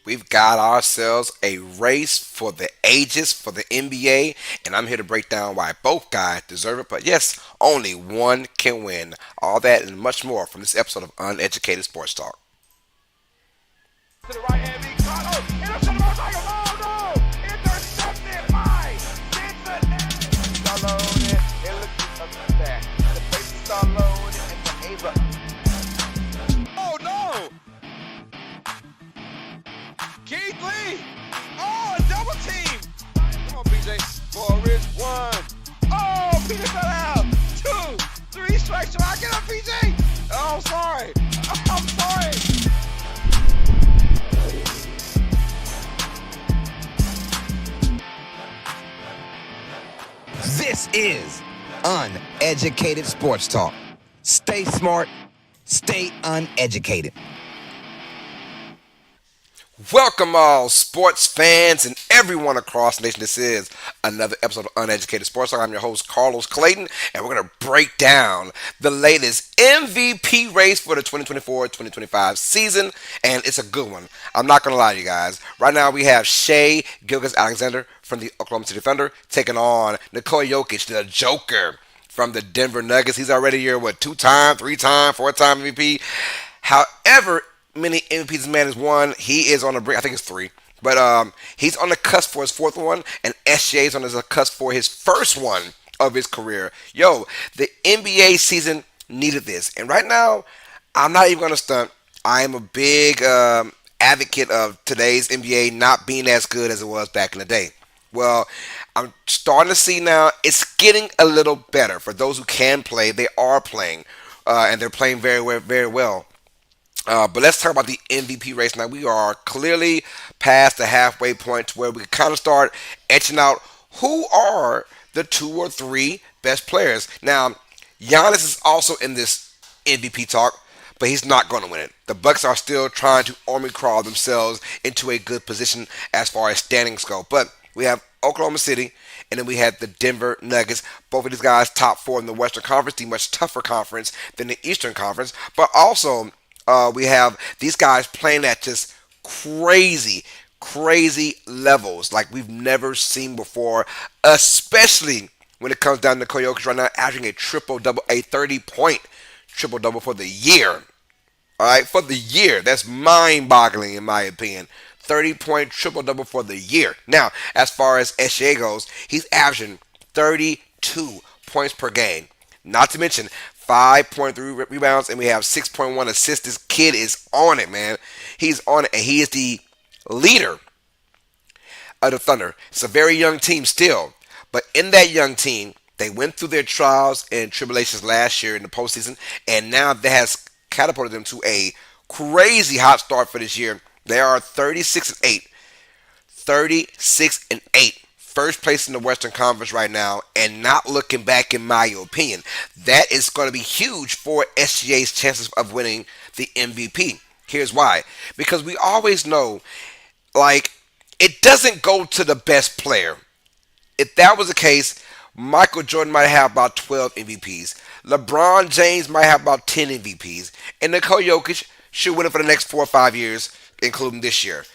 We've got ourselves a race for the ages for the NBA, and I'm here to break down why both guys deserve it. But yes, only one can win. All that and much more from this episode of Uneducated Sports Talk. To the right hand, being caught. Oh, intercepted by Tiger. Oh, no! Intercepted by Cincinnati. Stallone, it looks like that. The face is Stallone and the Ava. Oh, no! Keith Lee. Oh, a double team. Come on, PJ. For a wrist. One. Oh, PJ fell out. Two. Three strikes. Should I get up, PJ? Oh, I'm sorry. I'm sorry. This is Uneducated Sports Talk. Stay smart, stay uneducated. Welcome, all sports fans and everyone across the nation. This is another episode of Uneducated Sports Talk. I'm your host, Carlos Clayton, and we're going to break down the latest MVP race for the 2024-2025 season, and it's a good one. I'm not going to lie to you guys. Right now, we have Shai Gilgeous Alexander from the Oklahoma City Thunder taking on Nikola Jokic, the Joker from the Denver Nuggets. He's already here, two-time, three-time, four-time MVP. However, many MVPs this man has won. He is on the brink. I think it's three. But he's on the cusp for his fourth one, and SGA is on the cusp for his first one of his career. Yo, the NBA season needed this. And right now, I'm not even going to stunt. I am a big advocate of today's NBA not being as good as it was back in the day. Well, I'm starting to see now it's getting a little better. For those who can play, they are playing, and they're playing very well, very well. But let's talk about the MVP race now. We are clearly past the halfway point to where we can kind of start etching out who are the two or three best players. Now, Giannis is also in this MVP talk, but he's not going to win it. The Bucks are still trying to army crawl themselves into a good position as far as standings go. But we have Oklahoma City, and then we had the Denver Nuggets. Both of these guys top four in the Western Conference, the much tougher conference than the Eastern Conference. But also, we have these guys playing at just crazy, crazy levels like we've never seen before, especially when it comes down to Nikola Jokic right now, averaging a triple-double, a 30-point triple-double for the year. All right, for the year. That's mind-boggling in my opinion. 30-point triple-double for the year. Now, as far as SGA goes, he's averaging 32 points per game. Not to mention 5.3 rebounds, and we have 6.1 assists. This kid is on it, man. He's on it, and he is the leader of the Thunder. It's a very young team still, but in that young team, they went through their trials and tribulations last year in the postseason, and now that has catapulted them to a crazy hot start for this year. They are 36 and 8. 36 and 8. First place in the Western Conference right now, and not looking back in my opinion. That is going to be huge for SGA's chances of winning the MVP. Here's why. Because we always know, like, it doesn't go to the best player. If that was the case, Michael Jordan might have about 12 MVPs. LeBron James might have about 10 MVPs. And Nikola Jokic should win it for the next 4 or 5 years, including this year.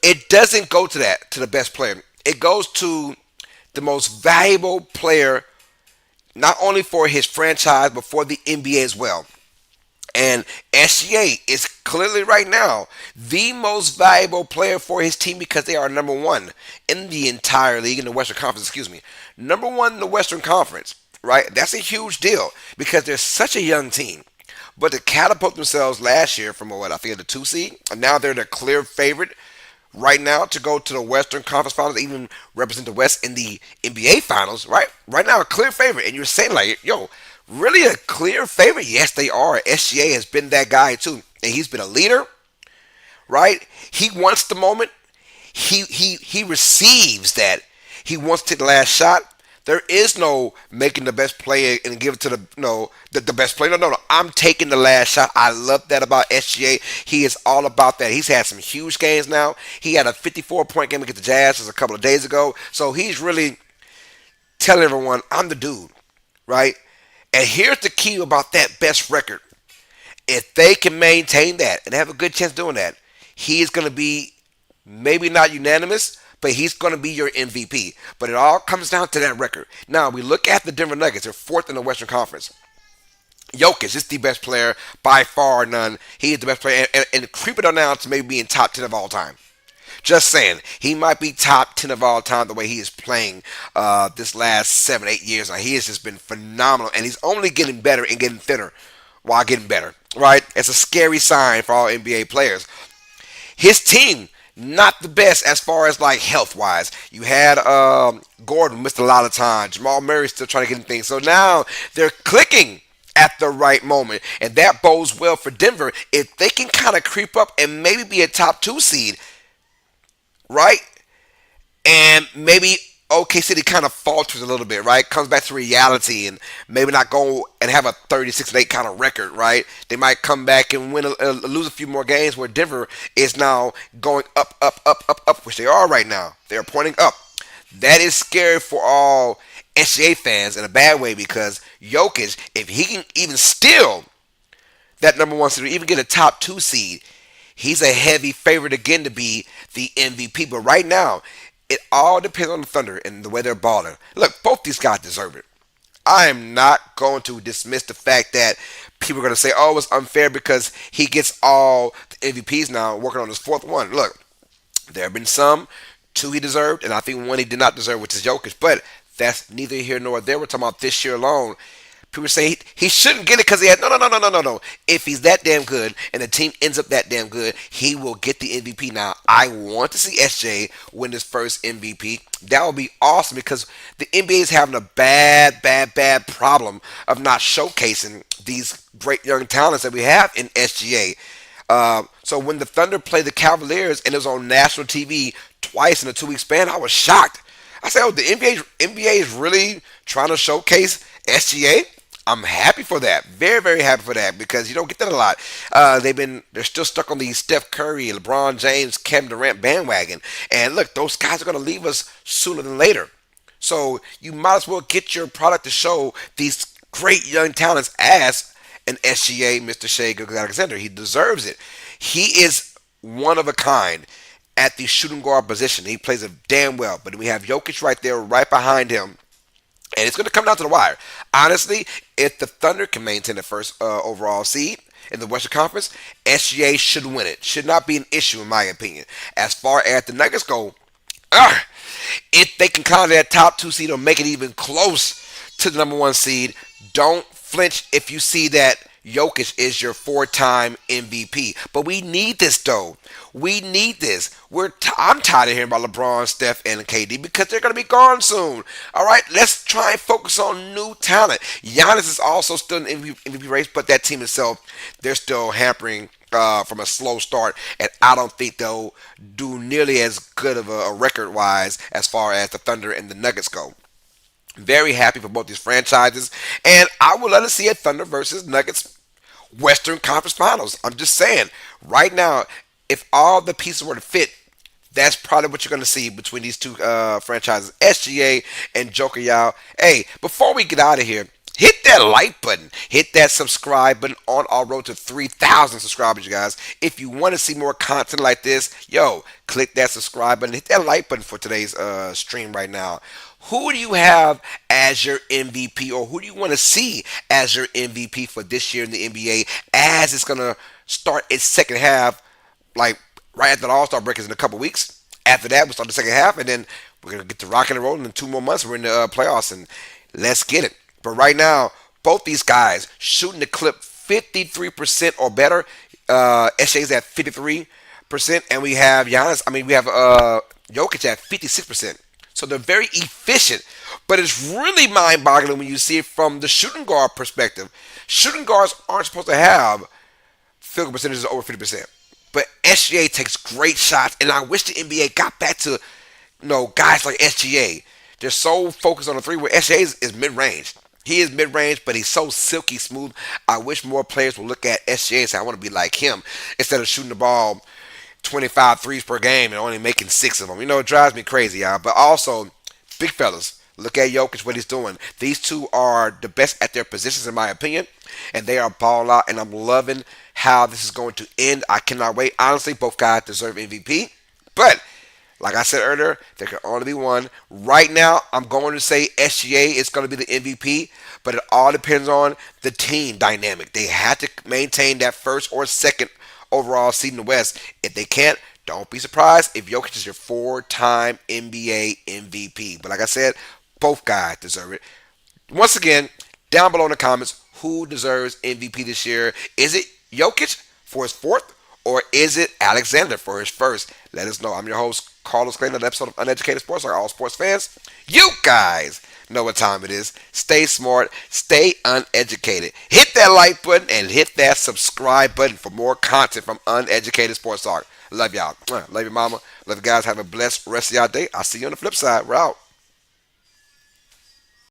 It doesn't go to that, to the best player. It goes to the most valuable player, not only for his franchise, but for the NBA as well. And SGA is clearly right now the most valuable player for his team because they are number one in the entire league, in the Western Conference, excuse me. Number one in the Western Conference, right? That's a huge deal because they're such a young team. But to catapult themselves last year from I think the 2 seed, and now they're the clear favorite right now to go to the Western Conference Finals, even represent the West in the NBA Finals, right? Right now, a clear favorite. And you're saying, like, yo, really a clear favorite? Yes, they are. SGA has been that guy, too. And he's been a leader, right? He wants the moment. He receives that. He wants to take the last shot. There is no making the best play and give it to the best player. No. I'm taking the last shot. I love that about SGA. He is all about that. He's had some huge games now. He had a 54-point game against the Jazz just a couple of days ago. So he's really telling everyone, I'm the dude, right? And here's the key about that best record. If they can maintain that and have a good chance doing that, he is going to be Maybe not unanimous, but he's going to be your MVP. But it all comes down to that record. Now, we look at the Denver Nuggets. They're fourth in the Western Conference. Jokic is the best player by far, none. He is the best player, and creep it on down to maybe being top 10 of all time. Just saying, he might be top 10 of all time the way he is playing this last 7, 8 years. Now, he has just been phenomenal, and he's only getting better and getting thinner while getting better. Right? It's a scary sign for all NBA players. His team, not the best as far as like health wise. You had Gordon missed a lot of time. Jamal Murray still trying to get in things. So now they're clicking at the right moment, and that bodes well for Denver if they can kind of creep up and maybe be a top two seed, right? And maybe OK City kind of falters a little bit, right? Comes back to reality and maybe not go and have a 36-8 kind of record, right? They might come back and lose a few more games where Denver is now going up, up, up, up, up, which they are right now. They're pointing up. That is scary for all SGA fans in a bad way because Jokic, if he can even steal that number one seed or even get a top two seed, he's a heavy favorite again to be the MVP. But right now, it all depends on the Thunder and the way they're balling. Look, both these guys deserve it. I am not going to dismiss the fact that people are going to say, oh, it's unfair because he gets all the MVPs now working on his fourth one. Look, there have been some, two he deserved, and I think one he did not deserve, which is Jokic. But that's neither here nor there. We're talking about this year alone. People say he shouldn't get it because he had no. If he's that damn good and the team ends up that damn good, he will get the MVP. Now I want to see SJ win his first MVP. That would be awesome because the NBA is having a bad problem of not showcasing these great young talents that we have in SGA. So when the Thunder played the Cavaliers and it was on national TV twice in a 2 week span, I was shocked. I said, "Oh, the NBA is really trying to showcase SGA." I'm happy for that. Very, very happy for that because you don't get that a lot. They're still stuck on the Steph Curry, LeBron James, Kevin Durant bandwagon. And look, those guys are going to leave us sooner than later. So you might as well get your product to show these great young talents as an SGA, Mr. Shai Gilgeous Alexander. He deserves it. He is one of a kind at the shooting guard position. He plays it damn well. But we have Jokic right there, right behind him. And it's going to come down to the wire. Honestly, if the Thunder can maintain the first overall seed in the Western Conference, SGA should win it. Should not be an issue, in my opinion. As far as the Nuggets go, if they can counter that top two seed or make it even close to the number one seed, don't flinch if you see that Jokic is your four-time MVP. But we need this, though. We need this. I'm tired of hearing about LeBron, Steph, and KD because they're going to be gone soon. All right, let's try and focus on new talent. Giannis is also still in the MVP race, but that team itself, they're still hampering from a slow start, and I don't think they'll do nearly as good of a record-wise as far as the Thunder and the Nuggets go. Very happy for both these franchises, and I would love to see a Thunder versus Nuggets Western Conference Finals. I'm just saying, right now, if all the pieces were to fit, that's probably what you're going to see between these two franchises, SGA and Joker Yao. Hey, before we get out of here, hit that like button. Hit that subscribe button on our road to 3,000 subscribers, you guys. If you want to see more content like this, click that subscribe button. Hit that like button for today's stream right now. Who do you have as your MVP, or who do you want to see as your MVP for this year in the NBA as it's going to start its second half, like right after the All-Star break is in a couple weeks? After that, we'll start the second half, and then we're going to get to rocking and rolling in 2 more months. We're in the playoffs, and let's get it. But right now, both these guys shooting the clip 53% or better. SJ's at 53%, and we have Jokic at 56%. So they're very efficient, but it's really mind-boggling when you see it from the shooting guard perspective. Shooting guards aren't supposed to have field goal percentages over 50%, but SGA takes great shots, and I wish the NBA got back to guys like SGA. They're so focused on the three, where SGA is mid-range. He is mid-range, but he's so silky smooth. I wish more players would look at SGA and say, I want to be like him, instead of shooting the ball 25 threes per game and only making 6 of them. It drives me crazy, y'all. But also, big fellas, look at Jokic, what he's doing. These two are the best at their positions, in my opinion, and they are ball out, and I'm loving how this is going to end. I cannot wait. Honestly, both guys deserve MVP. But like I said earlier, there can only be one. Right now, I'm going to say SGA is going to be the MVP, but it all depends on the team dynamic. They have to maintain that first or second overall seed in the West. If they can't, don't be surprised if Jokic is your four-time NBA MVP. But like I said, both guys deserve it. Once again, down below in the comments, who deserves MVP this year? Is it Jokic for his fourth, or is it Alexander for his first? Let us know. I'm your host, Carlos Clayton, another episode of Uneducated Sports, like all sports fans. You guys know what time it is. Stay smart, stay uneducated. Hit that like button and hit that subscribe button for more content from Uneducated Sports Talk. Love y'all. Love you, mama. Love you guys. Have a blessed rest of y'all day. I'll see you on the flip side. We're out.